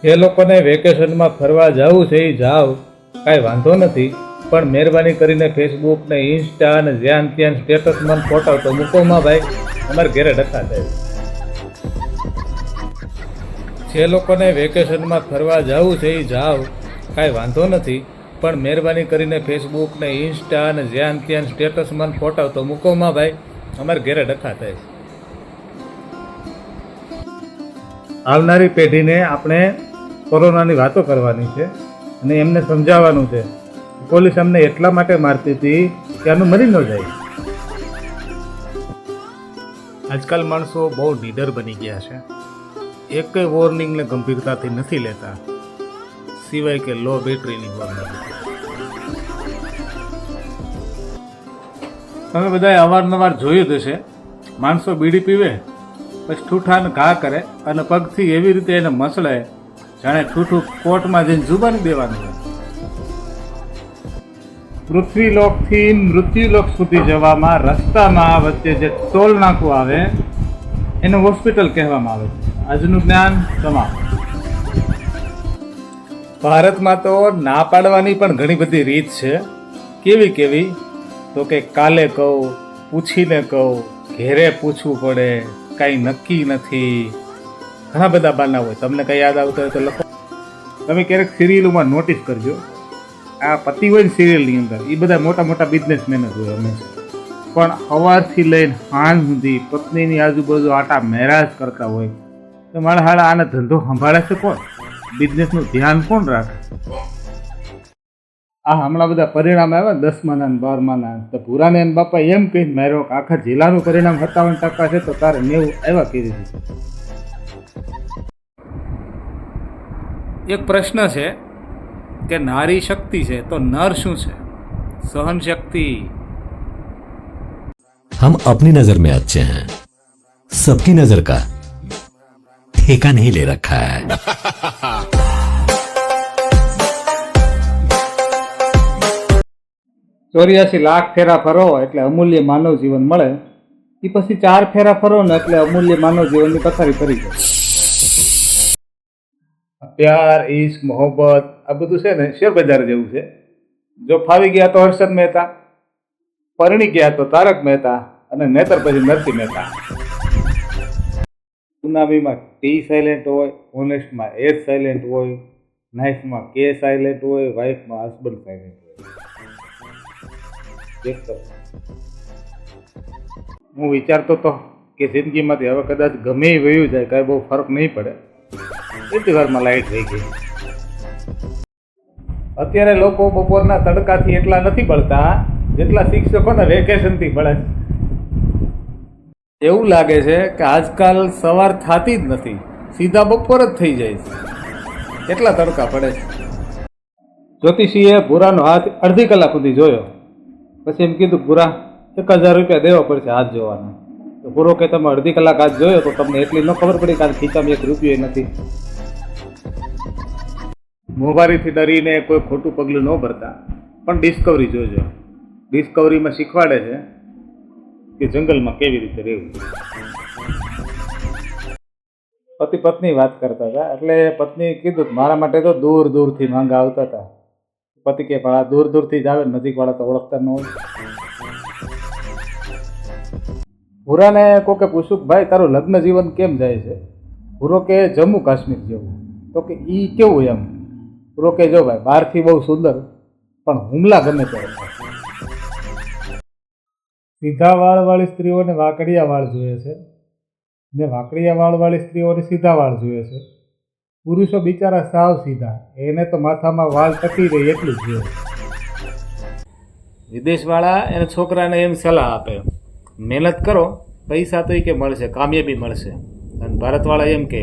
જે લોકોને વેકેશનમાં ફરવા જવું છે એ જાવ, કાંઈ વાંધો નથી, પણ મહેરબાની કરીને ફેસબુક ને ઇન્સ્ટા અને જ્યાં ત્યાં સ્ટેટસમાં ફોટો તો મૂકોમાં ભાઈ, અમારે ઘેરે ડખા થાય. જે લોકોને વેકેશનમાં ફરવા જવું છે એ જાવ, કાંઈ વાંધો નથી, પણ મહેરબાની કરીને ફેસબુક ને ઇન્સ્ટા અને જ્યાં ત્યાં સ્ટેટસમાં ફોટો તો મૂકોમાં ભાઈ, અમારે ઘેરે ડખા થાય. આવનારી પેઢીને આપણે કોરોનાની વાતો કરવાની છે અને એમને સમજાવવાનું છે. પોલીસ અમને એટલા માટે મારતી હતી કે આનું મરી ન જાય. આજકાલ માણસો બહુ નીડર બની ગયા છે. એક વોર્નિંગને ગંભીરતાથી નથી લેતા, સિવાય કે લો બેટરીની વોર્નિંગ. તમે બધાએ અવારનવાર જોયું જ હશે, માણસો બીડી પીવે પછી ઠૂઠાને ઘા કરે અને પગથી એવી રીતે એને મસળે જાણે ઠૂઠું કોર્ટમાં જઈને જુબાની દેવાનું હોય. પૃથ્વીલોકથી મૃત્યુલોક સુધી જવામાં રસ્તામાં વચ્ચે જે ટોલ નાકું આવે એને હોસ્પિટલ કહેવામાં આવે છે. આજનું જ્ઞાન સમાપ્ત. ભારતમાં તો ના પાડવાની પણ ઘણી બધી રીત છે. કેવી કેવી? તો કે કાલે કહું, પૂછીને કહું, ઘેરે પૂછવું પડે, કાંઈ નક્કી નથી, ઘણા બધા બાના હોય. તમને કંઈ યાદ આવતું હોય તો લખો. તમે ક્યારેક સિરિયલોમાં નોટિસ કરજો, આ પતિ હોય ને સિરિયલની અંદર, એ બધા મોટા મોટા બિઝનેસમેન જ હોય હંમેશા. પણ સવારથી લઈને સાંજ સુધી પત્નીની આજુબાજુ આટા મેરા જ કરતા હોય. તો મારા હાળા આને ધંધો સંભાળે છે કોણ? બિઝનેસનું ધ્યાન કોણ રાખે? આ હમણાં બધા પરિણામ આવ્યા 10માના ને 12માના, તો ભૂરાને એના બાપા એમ કહીને માર્યો કે આખા જિલ્લાનું પરિણામ 57% છે તો તારે 90 આવ્યા કરી દીધું. એક પ્રશ્ન છે કે નારી શક્તિ છે તો નર શું છે? સહન શક્તિ. हम अपनी नजर में अच्छे हैं, सबकी नजर का ठेका नहीं ले रखा है. 84 લાખ ફેરા ફરો એટલે અમૂલ્ય માનવ જીવન મળે. એ પછી 4 ફેરા ફરો ને એટલે અમૂલ્ય માનવ જીવનની પથારી ફરી જાય. પ્યાર, ઈશ્ક, મોહબ્બત આ બધું છે ને શેર બજાર જેવું છે. જો ફાવી ગયા તો હર્ષદ મહેતા, પરણી ગયા તો તારક મહેતા અને નેતર પછી નરસિંહ મહેતા. સુનામીમાં ટી સાયલેન્ટ હોય, ઓનેસ્ટમાં એસ સાયલેન્ટ હોય, નાઇફમાં કે સાયલેન્ટ હોય, વાઇફમાં હસબન્ડ સાયલેન્ટ હોય. હું વિચારતો હતો કે જિંદગીમાંથી હવે કદાચ ગમે એ વયું જાય, કાંઈ બહુ ફરક નહીં પડે. એટલી વારમાં લાઈટ થઈ ગઈ. અત્યારે લોકો બપોરના તડકાથી એટલા નથી બળતા જેટલા શિક્ષકોને વેકેશનથી બળે. એવું લાગે છે કે આજકાલ સવાર થતી જ નથી, સીધા બપોર જ થઈ જાય છે, એટલા તડકા પડે છે. જ્યોતિષીએ ભૂરાનો હાથ અડધી કલાક સુધી જોયો, પછી એમ કીધું ભૂરા 1000 રૂપિયા દેવા પડશે હાથ જોવાના. તો ભૂરો કે તમે અડધી કલાક હાથ જોયો તો તમને એટલી ન ખબર પડી કે આ ખીચામાં 1 રૂપિયો નથી. મોંઘવારીથી ડરીને કોઈ ખોટું પગલું ન ભરતા, પણ ડિસ્કવરી જોજો. ડિસ્કવરીમાં શીખવાડે છે કે જંગલમાં કેવી રીતે રહેવું. પતિ પત્ની વાત કરતા હતા એટલે પત્નીએ કીધું મારા માટે તો દૂર દૂરથી માંગા આવતા હતા. પતિ કે પણ આ દૂર દૂરથી જ આવે, નજીકવાળા તો ઓળખતા ન હોય. ભૂરાને કોકે પૂછ્યું ભાઈ તારું લગ્ન જીવન કેમ જાય છે? ભૂરો કે જમ્મુ કાશ્મીર જેવું. તો કે ઈ કેવું એમ? ભૂરો કે જો ભાઈ બહારથી બહુ સુંદર પણ હુમલા ગમે ત્યારે. સીધા વાળવાળી સ્ત્રીઓને વાકડિયા વાળ જોઈએ છે ને વાકડિયા વાળવાળી સ્ત્રીઓને સીધા વાળ જોઈએ છે. પુરુષો બિચારા સાવ સીધા, એને તો માથામાં વાળ ટકી રહે એટલું જ જોઈએ. વિદેશવાળા એને છોકરાને એમ સલાહ આપે મહેનત કરો, પૈસા તો કે મળશે, કામયાબી મળશે. અને ભારતવાળા એમ કે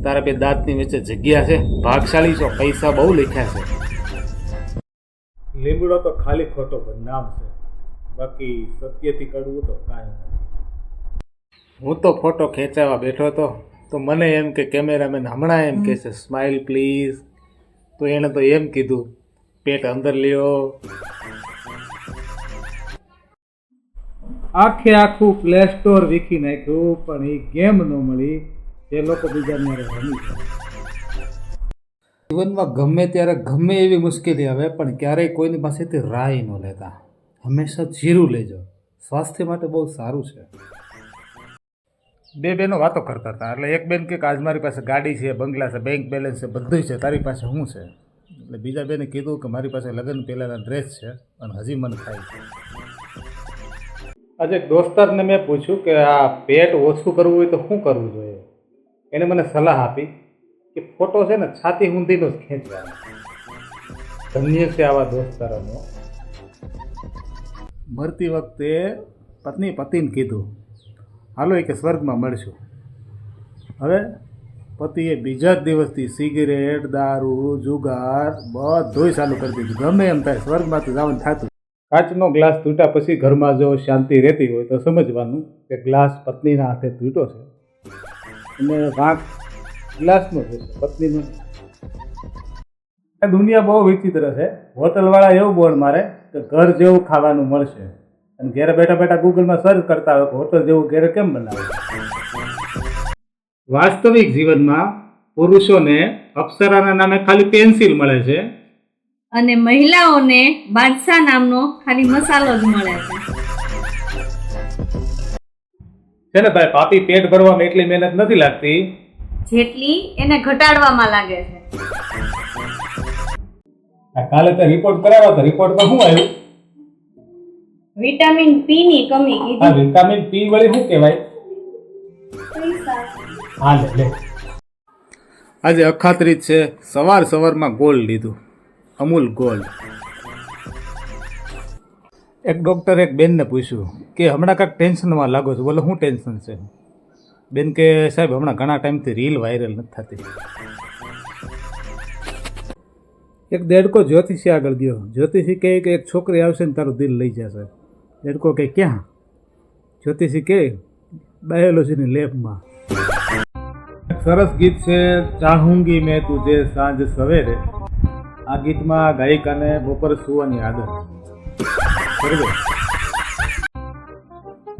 તારા બે દાંતની વચ્ચે જગ્યા છે, ભાગશાળી છો, પૈસા બહુ લખ્યા છે. લીમડો તો ખાલી ખોટો બદનામ છે, બાકી સત્યથી કડવું તો કાંઈ નથી. હું તો ફોટો ખેંચાવા બેઠો હતો તો મને એમ કે કેમેરામેન હમણાં એમ કહે છે સ્માઇલ પ્લીઝ, તો એણે તો એમ કીધું પેટ અંદર લ્યો. આખું પ્લે સ્ટોર વીખી નાખ્યું પણ એ ગેમ ન મળી જે લોકો બીજાને રમી. જીવનમાં ગમે ત્યારે ગમે એવી મુશ્કેલી આવે પણ ક્યારેય કોઈની પાસેથી રાય ન લેતા. હંમેશા જીરું લેજો, સ્વાસ્થ્ય માટે બહુ સારું છે. બે બહેનો વાતો કરતા હતા એટલે એક બેન કે આજ મારી પાસે ગાડી છે, બંગલા છે, બેંક બેલેન્સ છે, બધું છે, તારી પાસે શું છે? એટલે બીજા બેને કીધું કે મારી પાસે લગ્ન પહેલાંના ડ્રેસ છે અને હજી મને થાય છે. આજે એક દોસ્તારને મેં પૂછ્યું કે આ પેટ ઓછું કરવું હોય તો શું કરવું જોઈએ. એને મને સલાહ આપી કે ફોટો છે ને છાતી ઊંધીનો જ ખેંચવાનો. ધન્ય છે આવા દોસ્તારોનો. મરતી વખતે પત્ની પતિને કીધું હાલો એ કે સ્વર્ગમાં મળશું. હવે પતિએ બીજા જ દિવસથી સિગરેટ, દારૂ, જુગાર બધુંય ચાલુ કરી દીધું. ગમે એમ થાય સ્વર્ગમાં તો જવાનું થતું. કાચનો ગ્લાસ તૂટ્યા પછી ઘરમાં જો શાંતિ રહેતી હોય તો સમજવાનું કે ગ્લાસ પત્નીના હાથે તૂટ્યો છે અને વાંક ગ્લાસનો છે, પત્નીનો. દુનિયા બહુ વિચિત્ર છે. હોટલવાળા એવું બોર્ડ મારે કે ઘર જેવું ખાવાનું મળશે અને ઘરે બેઠા બેઠા ગૂગલમાં સર્ચ કરતા હોય કે હોટલ જેવું ઘરે કેમ બનાવે. વાસ્તવિક જીવનમાં પુરુષોને અપ્સરાના નામે ખાલી પેન્સિલ મળે છે અને મહિલાઓને બાદશાહ નામનો ખાલી મસાલો જ મળે છે ને ભાઈ. પાપી પેટ ભરવામાં એટલી મહેનત નથી લાગતી જેટલી એને ઘટાડવામાં લાગે છે. કાલે તે રિપોર્ટ કરાવ્યો તો રિપોર્ટમાં શું આવ્યું? વિટામિન પી ની કમી આ કીધી. વિટામિન પી વળી શું કહેવાય? હા લે. આજે અખાત્રીજ છે, સવારમાં ગોલ્ડ લીધું, અમૂલ ગોલ્ડ. એક ડૉક્ટર એક બેનને પૂછ્યું કે હમણાં કાંઈક ટેન્શનમાં લાગો છો. બોલો શું ટેન્શન છે? બેન કે સાહેબ હમણાં ઘણા ટાઈમથી રીલ વાયરલ નથી થતી. એક દેડકો જ્યોતિષી આગળ ગયો. જ્યોતિષી કહે કે એક છોકરી આવશે ને તારું દિલ લઈ જશે. દેડકો કહે ક્યાં? જ્યોતિષી કહે બાયોલોજીની લેબમાં. સરસ ગીત છે ચાહુંગી મેં તુજે સાંજ સવેરે. આ ગીતમાં ગાયિકાને બપોર સુવાની આદત છે.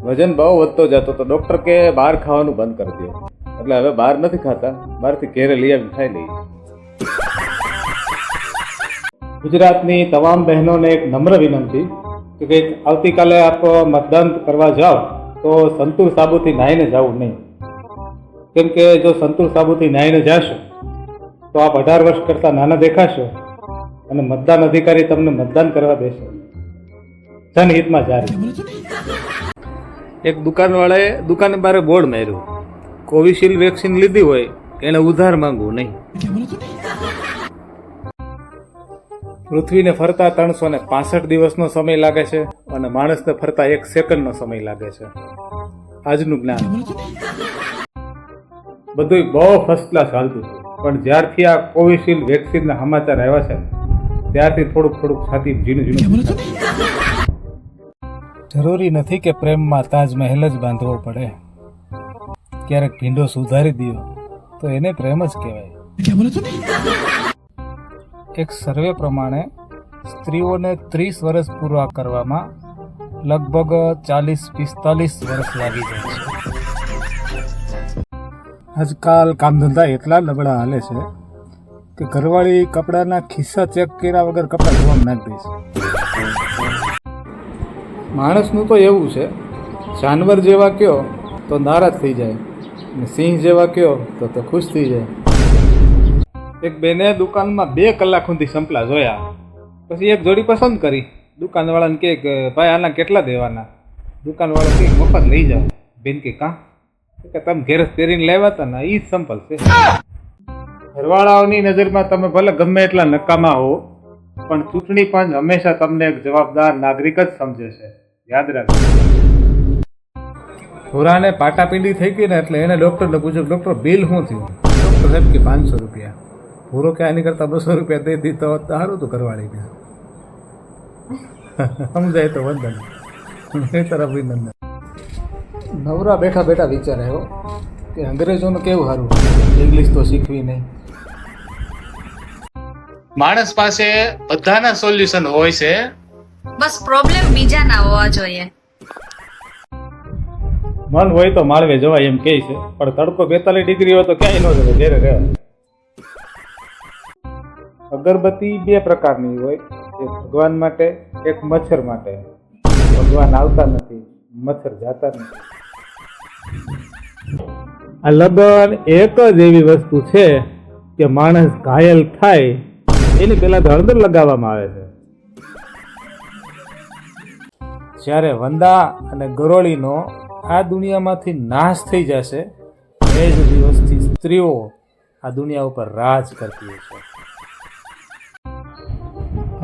વજન બહુ વધતો જતો તો ડૉક્ટર કે બહાર ખાવાનું બંધ કરી દો. એટલે હવે બહાર નથી ખાતા, બહારથી ઘેરે લઈ આવીને ખાઈ લઈએ. ગુજરાતની તમામ બહેનોને એક નમ્ર વિનંતી કે આવતીકાલે આપ મતદાન કરવા જાઓ તો સંતૂર સાબુથી નાહીને જવું નહીં. કેમ કે જો સંતૂર સાબુથી નાહીને જશો તો આપ 18 વર્ષ કરતાં નાના દેખાશો અને મતદાન અધિકારી તમને મતદાન કરવા દેશે. જનહિતમાં જારી. એક દુકાનવાળાએ દુકાને બારે બોર્ડ માર્યું, કોવિશિલ્ડ વેક્સિન લીધી હોય એને ઉધાર માંગવું નહીં. પૃથ્વીને ફરતા 365 દિવસનો સમય લાગે છે અને માણસને ફરતા 1 સેકન્ડનો સમય લાગે છે. આજનું જ્ઞાન બધું બહુ ફર્સ્ટ ક્લાસ હાલતું હતું, પણ જ્યારથી આ કોવિશિલ્ડ વેક્સિનના સમાચાર આવ્યા છે ત્યારથી થોડુંક છાતી ઝીણું. જરૂરી નથી કે પ્રેમમાં તાજમહેલ જ બાંધવો પડે. ક્યારેક ભીંડો સુધારી દો તો એને પ્રેમ જ કહેવાય. એક સર્વે પ્રમાણે સ્ત્રીઓને 30 વર્ષ પૂરા કરવામાં લગભગ 40-45 વર્ષ લાગી જાય છે. આજકાલ કામધંધા એટલા નબળા હાલે છે કે ઘરવાળી કપડાના ખિસ્સા ચેક કર્યા વગર કપડાં ધોવામાં નાખી દે છે. માણસનું તો એવું છે, જાનવર જેવા કયો તો નારાજ થઈ જાય અને સિંહ જેવા કયો તો ખુશ થઈ જાય. એક બેને દુકાનમાં 2 કલાક સુધી સંપલા જોયા, પછી એક જોડી પસંદ કરી. દુકાનવાળાને કહે કે ભાઈ આના કેટલા દેવાના? દુકાનવાળો કહે મફત લઈ જાઓ. બેન કે કાં? કે તમે ઘેર પહેરીને લાવ્યા હતા ને, એ જ સંપલ છે. ઘરવાળાઓની નજરમાં તમે ભલે ગમે એટલા નકામા હો પણ ચૂંટણી પંચ હંમેશા તમને એક જવાબદાર નાગરિક જ સમજે છે. યાદ રાખજો. ભૂરાને પાટાપીંડી થઈ ગઈ ને એટલે એને ડૉક્ટરને પૂછ્યું ડૉક્ટર બિલ શું થયું? ડૉક્ટર સાહેબ કે 500 રૂપિયા. ભૂરો કે આની કરતાં 200 રૂપિયા દઈ દીધો હોત તો સારું હતું ઘરવાળીને. સમજાય તો વંદન, નહીતર અભિનંદન. નવરા બેઠા બેઠા વિચાર આવ્યો કે અંગ્રેજોનું કેવું સારું, ઇંગ્લિશ તો શીખવી નહીં. માણસ પાસે બધાના સોલ્યુશન હોય છે, બસ પ્રોબ્લેમ બીજા ના હોવા જોઈએ. મન હોય તો માળવે જવાય એમ કહે છે, પણ તડકો 42 ડિગ્રી હોય તો ક્યાંય ન જવાય, ઘેરે રહેવાય. અગરબત્તી બે પ્રકારની હોય, એક ભગવાન માટે, એક મચ્છર માટે. ભગવાન આવતા નથી, મચ્છર જાતા નથી. આ લગન એક જ એવી વસ્તુ છે કે માણસ ઘાયલ થાય એની પહેલા તો હળદર લગાવવામાં આવે છે. જ્યારે વંદા અને ગરોળીનો આ દુનિયામાંથી નાશ થઈ જશે એ જ દિવસથી સ્ત્રીઓ આ દુનિયા ઉપર રાજ કરતી હશે.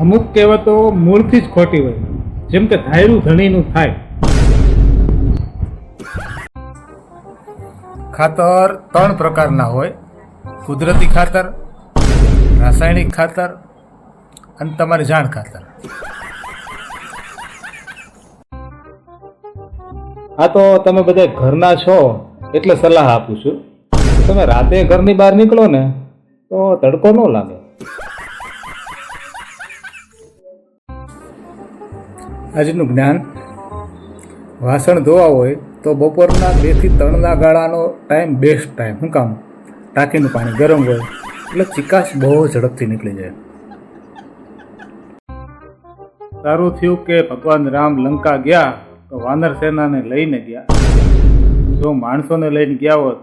અમુક કહેવતો મૂળથી જ ખોટી હોય, જેમ કે ધાયરું ધણીનું થાય. ખાતર 3 પ્રકારના હોય: કુદરતી ખાતર, રાસાયણિક ખાતર અને તમારી જાણ ખાતર. હા, તો તમે બધા ઘરના છો એટલે સલાહ આપું છું. તમે રાતે ઘરની બહાર નીકળો ને તો તડકો ન લાગે. આજનું જ્ઞાન: વાસણ ધોવા હોય તો બપોરના 2 થી 3 ગાળાનો ટાઈમ બેસ્ટ ટાઈમ. શું કામ? ટાંકીનું પાણી ગરમ હોય એટલે ચિકાશ બહુ ઝડપથી નીકળી જાય. સારું થયું કે ભગવાન રામ લંકા ગયા તો વાનર સેનાને લઈને ગયા. જો માણસોને લઈને ગયા હોત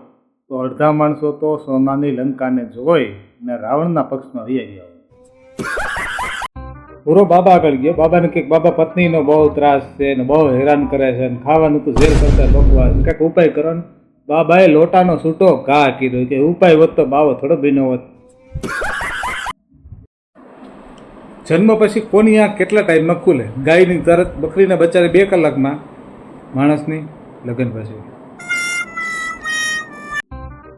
તો અડધા માણસો તો સોનાની લંકાને જોઈ ને રાવણના પક્ષમાં વહી ગયા હોત. પૂરો બાબા આગળ ગયો. બાબાને કે બાબા, પત્નીનો બહુ ત્રાસ છે ને બહુ હેરાન કરે છે ને ખાવાનું તો ઝેર કરતા બકવાસ, કંઈક ઉપાય કરો ને. બાબાએ લોટાનો છૂટો ઘા કીધો કે ઉપાય હોત તો બાવો થોડો ભીનો હોત. જન્મ પછી કોની આંખ કેટલા ટાઈમમાં ખુલે? ગાયની તરત, બકરીને બચારે 2 કલાકમાં, માણસની લગ્ન પછી.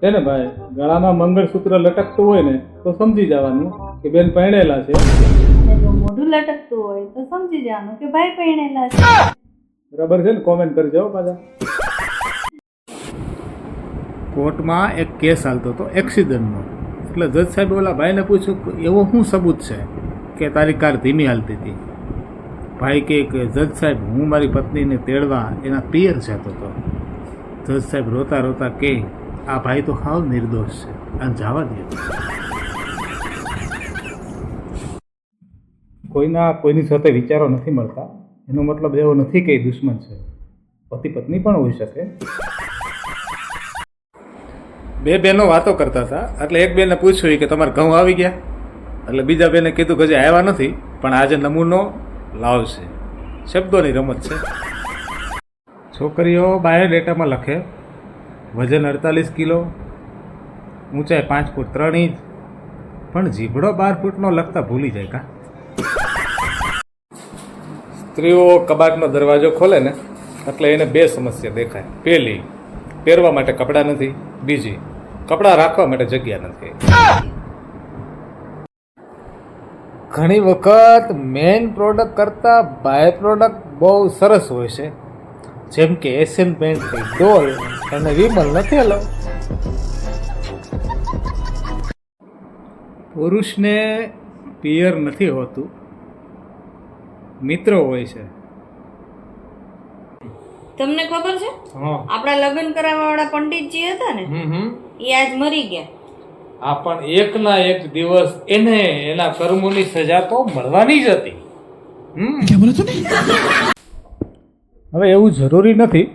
છે ને ભાઈ, ગળામાં મંગળસૂત્ર લટકતું હોય ને તો સમજી જવાનું કે બેન પરણેલા છે. જો મોઢું લટકતું હોય તો સમજી જવાનું કે ભાઈ પરણેલા છે. બરાબર છે ને? કોમેન્ટ કરજો પાછા. કોર્ટમાં એક કેસ હાલતો હતો એક્સિડન્ટનો. એટલે જજ સાહેબ ઓલા ભાઈને પૂછ્યું એવો શું સબૂત છે કે તારી કાર ધીમી હાલતી હતી? ભાઈ કે જજ સાહેબ, હું મારી પત્નીને તેડવા એના પિયર જતો હતો. જજ સાહેબ રોતા રોતા કે આ ભાઈ તો હાવ નિર્દોષ છે, આ જવા દે. કોઈની સાથે વિચારો નથી મળતા એનો મતલબ એવો નથી કે એ દુશ્મન છે. પતિ પત્ની પણ હોઈ શકે. 2 બહેનો વાતો કરતા હતા એટલે એક બેને પૂછ્યું કે તમારે ઘઉં આવી ગયા? એટલે બીજા બેને કીધું કે હજી આવ્યા નથી પણ આજે નમૂનો લાવશે. શબ્દોની રમત છે. છોકરીઓ બાયોડેટામાં લખે વજન 48 કિલો, ઊંચાઈ 5 ફૂટ 3 ઇંચ, પણ જીભડો 12 ફૂટનો લખતા ભૂલી જાય. કા સ્ત્રીઓ કબાટનો દરવાજો ખોલે ને એટલે એને 2 સમસ્યા દેખાય. પહેલી, પહેરવા માટે કપડાં નથી. બીજી, કપડાં રાખવા માટે જગ્યા નથી. ઘણી વખત મેઇન પ્રોડક્ટ કરતાં બાય પ્રોડક્ટ બહુ સરસ હોય છે, જેમ કે એશિયન પેન્ટ, ડોલ અને વિમલ નથી. હલો, પુરુષને પિયર નથી હોતું, મિત્રો હોય છે. તમને ખબર છે આપણા લગ્ન કરાવવા વાળા પંડિતજી હતા ને, એ આજ મરી ગયા. આ પણ એક ના એક દિવસ એને એના કર્મોની સજા તો મળવાની જ હતી. હવે એવું જરૂરી નથી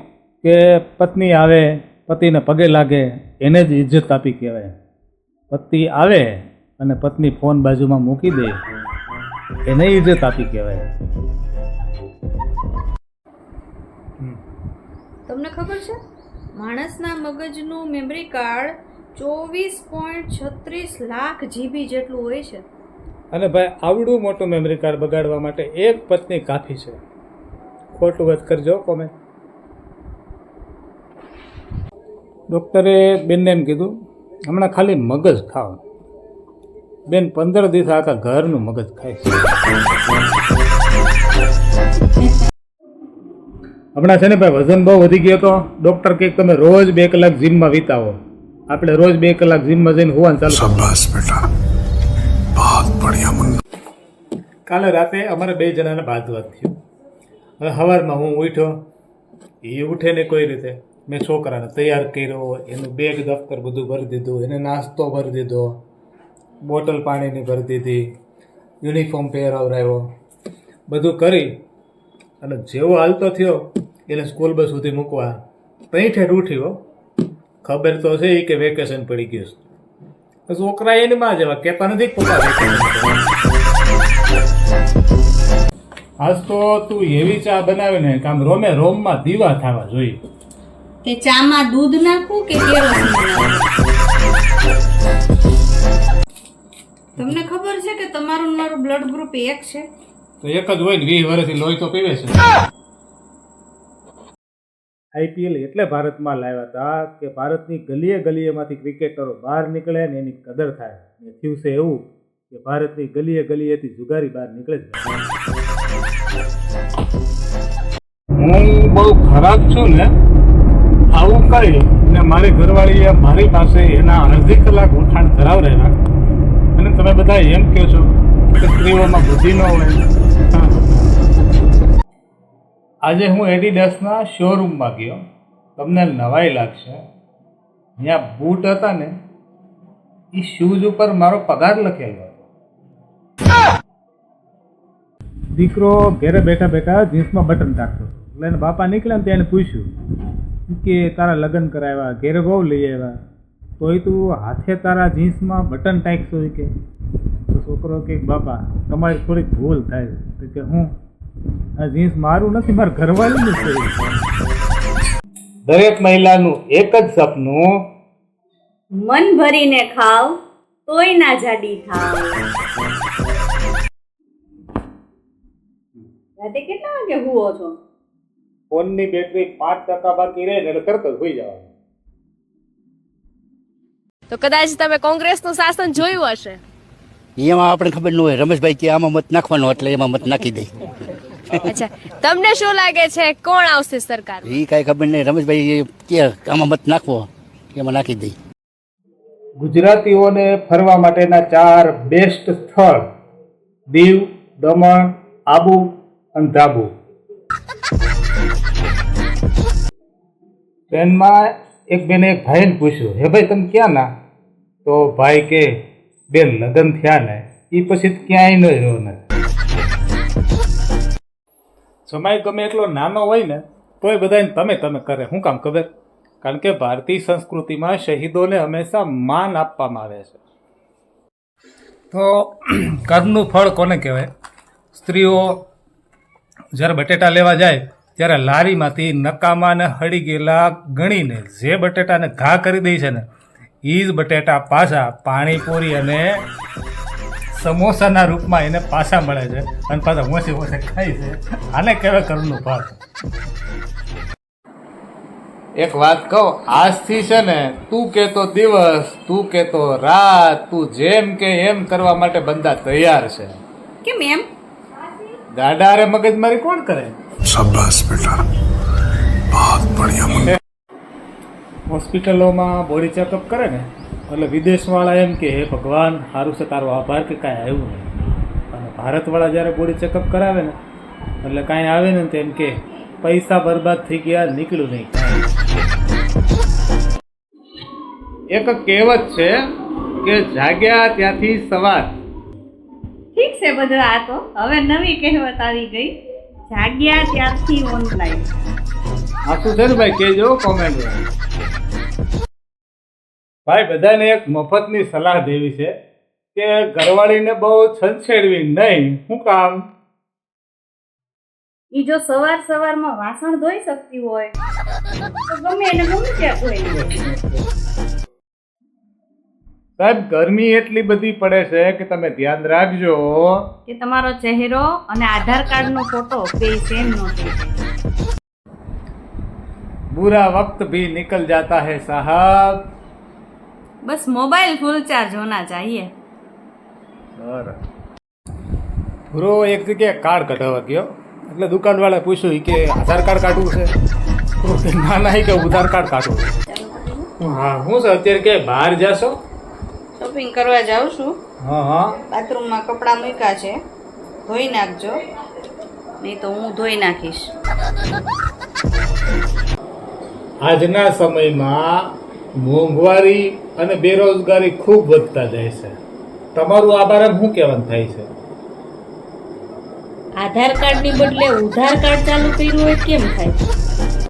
કે પત્ની આવે પતિને પગે લાગે એને જ ઇજ્જત આપી કહેવાય. પતિ આવે અને પત્ની ફોન બાજુમાં મૂકી દે એને ઇજ્જત આપી કહેવાય. તમને ખબર છે માણસના મગજનું મેમરી કાર્ડ 24.36 લાખ GB જેટલું હોય છે. અને ભાઈ આવડું મોટું મેમરી કાર્ડ બગાડવા માટે એક પત્ની કાફી છે. ખોટું વાત કરજો કોમેન્ટ. ડૉક્ટરે બેનને એમ કીધું હમણાં ખાલી મગજ ખાઓ. બેન 15 દિવસ આખા ઘરનું મગજ ખાય છે. હમણાં છે ને ભાઈ વજન બહુ વધી ગયો તો ડૉક્ટર કહે તમે રોજ 2 કલાક જીમમાં વિતાવો. આપણે રોજ 2 કલાક જીમમાં જઈને હોવાનું ચાલુ. શાબાશ બેટા, બહુત બઢિયા મુન્ના. કાલે રાતે અમારે 2 જણાને બાદવાત થયું. હવે સવારમાં હું ઉઠ્યો, એ ઉઠે ને કોઈ રીતે. મેં છોકરાને તૈયાર કર્યો, એનું બેગ દફતર બધું ભરી દીધું, એને નાસ્તો ભરી દીધો. બોટલ પાણીની ભરી દીધી, યુનિફોર્મ પહેરાવરાવ્યો, બધું કરી અને જેવો હાલતો થયો એને સ્કૂલ બસ સુધી મૂકવા તઈ ઠેઠ ઉઠ્યો. ખબર તો છે કે વેકેશન પડી ગયું છે. છોકરા એની માં જેવા કહેતા નથી કે પપ્પા વેકેશન પડ્યું. આજ તો તું એવી ચા બનાવીને કે આમ રોમે રોમમાં દીવા થવા જોઈએ. કે ચામાં દૂધ નાખું કે કેરોસીન નાખું? તમને ખબર છે કે તમારું ને મારું બ્લડ ગ્રુપ એક છે? તો એક જ હોય ને, 20 વર્ષથી લોહી તો પીવે છે. આઈપીએલ એટલે ભારતમાં લાવ્યા હતા કે ભારતની ગલીએ ગલીએમાંથી ક્રિકેટરો બહાર નીકળે ને એની કદર થાય. ને થયું છે એવું કે ભારતની ગલીએ ગલીએથી જુગારી બહાર નીકળે જ. હું બહુ ખરાબ છું ને આવું કહી ને મારી ઘરવાળીએ મારી પાસે એના અડધી કલાક ઉઠાણ કરાવડાવ્યા અને તમે બધા એમ કહો છો કે સ્ત્રીઓમાં બુદ્ધિ ન હોય. આજે હું એડિડાસના શોરૂમમાં ગયો. તમને નવાઈ લાગશે, અહીંયા બૂટ હતા ને એ શૂઝ ઉપર મારો પગાર લખેલો હતો. દીકરો ઘરે બેઠા બેઠા જીન્સમાં બટન ટાકતો એટલે એના બાપા નીકળ્યા ને તેને પૂછ્યું કે તારા લગ્ન કરાવ્યા, ઘેરે બહુ લઈ આવ્યા, તોય તું હાથે તારા જીન્સમાં બટન ટાંકશો કે? તો છોકરો કે બાપા તમારી થોડીક ભૂલ થાય તો કે હું આ જીન્સ મારું નથી, મારા ઘરવાળીનું છે. દરેક મહિલાનું એક જ સપનું, મન ભરીને ખાવ તોય ના જાડી થાવ. રાતે કેટલા વાગે હુવો છો? ફોનની બેટરી 5% બાકી રહે ને એટલે તરત જ હોઈ જવાનું. તો કદાચ તમે કોંગ્રેસનું શાસન જોયું હશે. એમાં આપણે ખબર ન હોય. રમેશભાઈ કે આમાં મત નાખવાનો એટલે એમાં મત નાખી દે. અચ્છા, તમને શું લાગે છે કોણ આવશે સરકાર? એ કાંઈ ખબર નહીં. રમેશભાઈ કે આમાં મત નાખવો એમાં નાખી દે. ગુજરાતીઓને ફરવા માટેના 4 બેસ્ટ સ્થળ: દીવ, દમણ, આબુ અને ધાબુ. ટ્રેનમાં એક બેને એક ભાઈને પૂછ્યું, હે ભાઈ તમે ક્યાં ના? તો ભાઈ કે બેન લગ્ન થયા ને એ પછી ક્યાંય ન રહ્યો ને. સમય ગમે એટલો નાનો હોય ને તોય બધાને તમે તમે કરે. શું કામ ખબર? કારણ કે ભારતીય સંસ્કૃતિમાં શહીદોને હંમેશા માન આપવામાં આવે છે. તો કર્મનું ફળ કોને કહેવાય? સ્ત્રીઓ જ્યારે બટેટા લેવા જાય ત્યારે લારીમાંથી નકામા ને હળી ગયેલા ગણીને જે બટેટાને ઘા કરી દે છે ને એ જ બટેટા પાછા પાણીપુરી અને સમોસાના રૂપમાં એને પાછા મળે છે અને પાછા ઓછે ઓછે ખાય છે. આને કહેવાય કર્મનું ફળ. એક વાત કહું, આજથી છે ને તું કહેતો દિવસ, તું કહેતો રાત, તું જેમ કે એમ કરવા માટે બંદા તૈયાર છે. કેમ એમ? ગાડારે મગજમારી કોણ કરે? શાબાશ બેટા, બહુત બઢિયા. હોસ્પિટલોમાં બોડી ચેકઅપ કરે ને એટલે વિદેશવાળા એમ કે હે ભગવાન સારું છે તારો આભાર કે કાંઈ આવ્યું નહીં. અને ભારતવાળા જ્યારે બોડી ચેકઅપ કરાવે ને એટલે કાંઈ આવે ને તો એમ કે પૈસા બરબાદ થઈ ગયા, નીકળ્યું નહીં. એક કહેવત છે કે જાગ્યા ત્યાંથી સવાર. ઠીક છે બધું. આ તો હવે નવી કહેવત આવી ગઈ, જાગ્યા ત્યારથી ઓનલાઈન. આ શું છે ને ભાઈ કહેજો કોમેન્ટમાં. ભાઈ બધાને એક મફતની સલાહ દેવી છે કે ઘરવાળીને બહુ છંછેડવી નહીં. શું કામ? ઈ જો સવાર સવારમાં વાસણ ધોઈ શકતી હોય તો ગમે એને ગમે ત્યાં ધોઈ લે. સાહેબ ગરમી એટલી બધી પડે છે કે તમે ધ્યાન રાખજો કે તમારો ચહેરો અને આધાર કાર્ડનો ફોટો બે સેમ ન થઈ જાય. बुरा वक्त भी निकल जाता है साहब. बस मोबाइल फुल चार्ज होना चाहिए. પૂરો એક જગ્યાએ કાર્ડ કઢાવવા ગયો એટલે દુકાનવાળાએ પૂછ્યું કે આધાર કાર્ડ કાઢવું છે? પૂરો કે ના ના કે ઉધાર કાર્ડ કાઢવું. હા હું છે અત્યારે કે બહાર જાશો? શોપિંગ કરવા જાઉં છું. હા હા. બાથરૂમમાં કપડાં મૂક્યા છે, ધોઈ નાખજો, નહીં તો હું ધોઈ નાખીશ. આજના સમયમાં મોંઘવારી અને બેરોજગારી ખૂબ વધતા જાય છે. તમારું આ બારામાં શું કહેવાનું થાય છે? આધાર કાર્ડ ની બદલે ઉધાર કાર્ડ ચાલુ કર્યું હોય કેમ થાય?